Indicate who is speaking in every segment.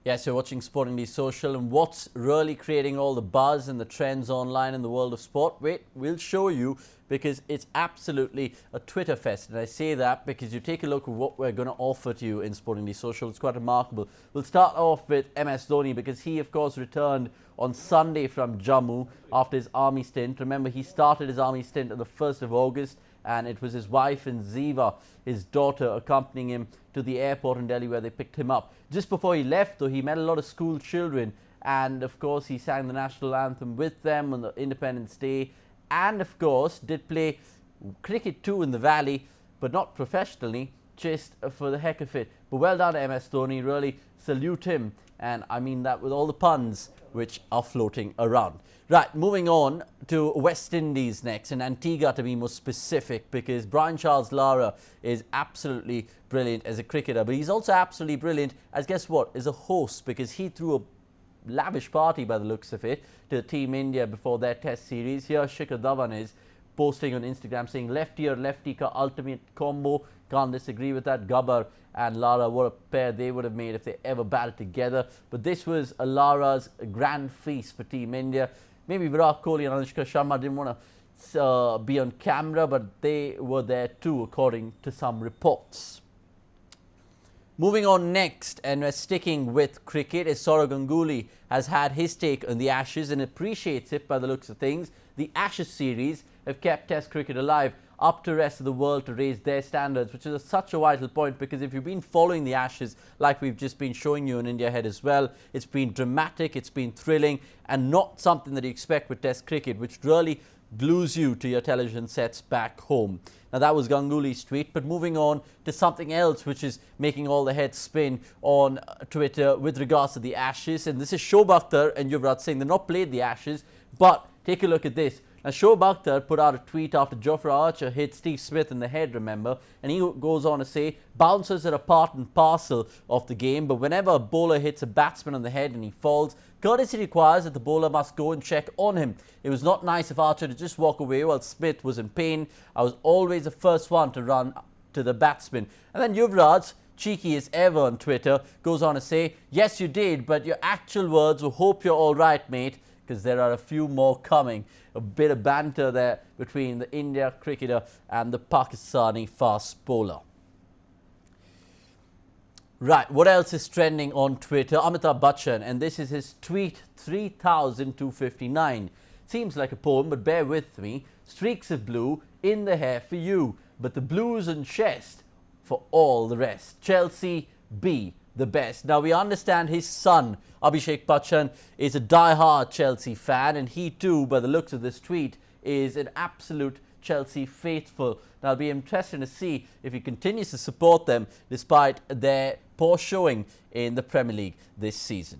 Speaker 1: Yes, you're watching Sportingly Social, and what's really creating all the buzz and the trends online in the world of sport? Wait, we'll show you, because it's absolutely a Twitter fest. And I say that because you take a look at what we're going to offer to you in Sportingly Social. It's quite remarkable. We'll start off with MS Dhoni, because he, of course, returned on Sunday from Jammu after his army stint. Remember, he started his army stint on the 1st of August. And it was his wife and Ziva, his daughter, accompanying him to the airport in Delhi where they picked him up. Just before he left, though, he met a lot of school children. And, of course, he sang the national anthem with them on the Independence Day. And, of course, did play cricket too in the Valley, but not professionally, just for the heck of it. But well done, MS Dhoni. Really salute him. And I mean that with all the puns which are floating around. Right, moving on to West Indies next, and Antigua to be more specific, because Brian Lara is absolutely brilliant as a cricketer, but he's also absolutely brilliant as, guess what, as a host, because he threw a lavish party by the looks of it to Team India before their test series. Here Shikhar Dhawan is posting on Instagram saying, lefty or lefty ka ultimate combo. Can't disagree with that. Gabbar and Lara, what a pair they would have made if they ever battled together. But this was Lara's grand feast for Team India. Maybe Virat Kohli and Anushka Sharma didn't want to be on camera, but they were there too, according to some reports. Moving on next, and we're sticking with cricket, is Sourav Ganguly has had his take on the Ashes and appreciates it by the looks of things. The Ashes series have kept Test cricket alive, up to the rest of the world to raise their standards, which is such a vital point, because if you've been following the Ashes like we've just been showing you in India Ahead as well, it's been dramatic, it's been thrilling, and not something that you expect with Test cricket, which really glues you to your television sets back home. Now that was Ganguly's tweet, but moving on to something else which is making all the heads spin on Twitter with regards to the Ashes, and this is Shoaib Akhtar and Yuvraj Singh. They've not played the Ashes, but take a look at this. Now, Shoaib Akhtar put out a tweet after Jofra Archer hit Steve Smith in the head, remember? And he goes on to say, bouncers are a part and parcel of the game, but whenever a bowler hits a batsman on the head and he falls, courtesy requires that the bowler must go and check on him. It was not nice of Archer to just walk away while Smith was in pain. I was always the first one to run to the batsman. And then Yuvraj, cheeky as ever on Twitter, goes on to say, yes, you did, but your actual words were, hope you're all right, mate, because there are a few more coming. A bit of banter there between the India cricketer and the Pakistani fast bowler. Right, what else is trending on Twitter? Amitabh Bachchan, and this is his tweet 3259. Seems like a poem, but bear with me. Streaks of blue in the hair for you, but the blues and chest for all the rest. Chelsea be the best. Now, we understand his son, Abhishek Bachchan, is a die-hard Chelsea fan, and he too, by the looks of this tweet, is an absolute Chelsea faithful. Now, it'll be interesting to see if he continues to support them despite their poor showing in the Premier League this season.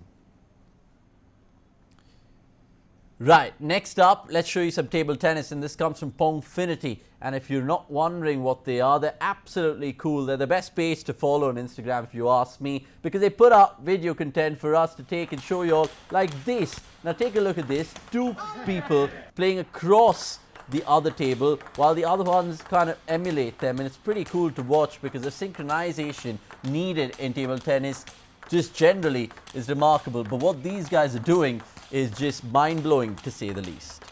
Speaker 1: Right, next up, let's show you some table tennis, and this comes from Pongfinity. And if you're not wondering what they are, they're absolutely cool. They're the best page to follow on Instagram, if you ask me, because they put out video content for us to take and show you all like this. Now take a look at this. Two people playing across the other table while the other ones kind of emulate them, and it's pretty cool to watch because the synchronization needed in table tennis just generally is remarkable. But what these guys are doing is just mind-blowing, to say the least.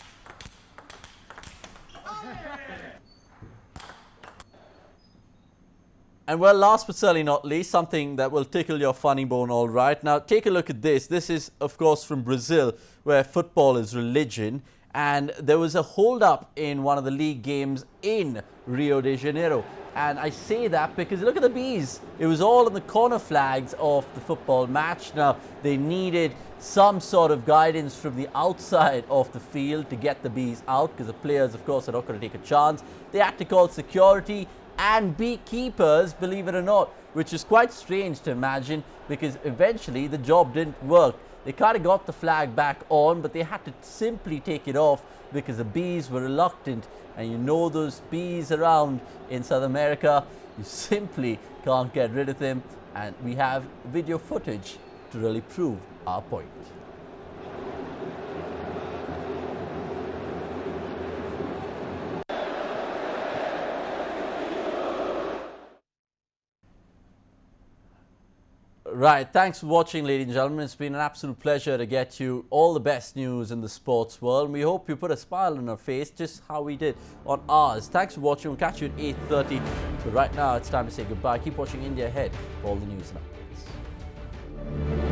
Speaker 1: And well, last but certainly not least, something that will tickle your funny bone, all right. Now, take a look at this. This is, of course, from Brazil, where football is religion. And there was a hold-up in one of the league games in Rio de Janeiro. And I say that because look at the bees. It was all in the corner flags of the football match. Now, they needed some sort of guidance from the outside of the field to get the bees out, because the players, of course, are not going to take a chance. They had to call security and beekeepers, believe it or not, which is quite strange to imagine, because eventually the job didn't work. They kind of got the flag back on, but they had to simply take it off because the bees were reluctant. And you know those bees around in South America, you simply can't get rid of them. And we have video footage to really prove our point. Right, thanks for watching, ladies and gentlemen. It's been an absolute pleasure to get you all the best news in the sports world. We hope you put a smile on our face, just how we did on ours. Thanks for watching. We'll catch you at 8:30. But right now, it's time to say goodbye. Keep watching India Ahead for all the news and updates.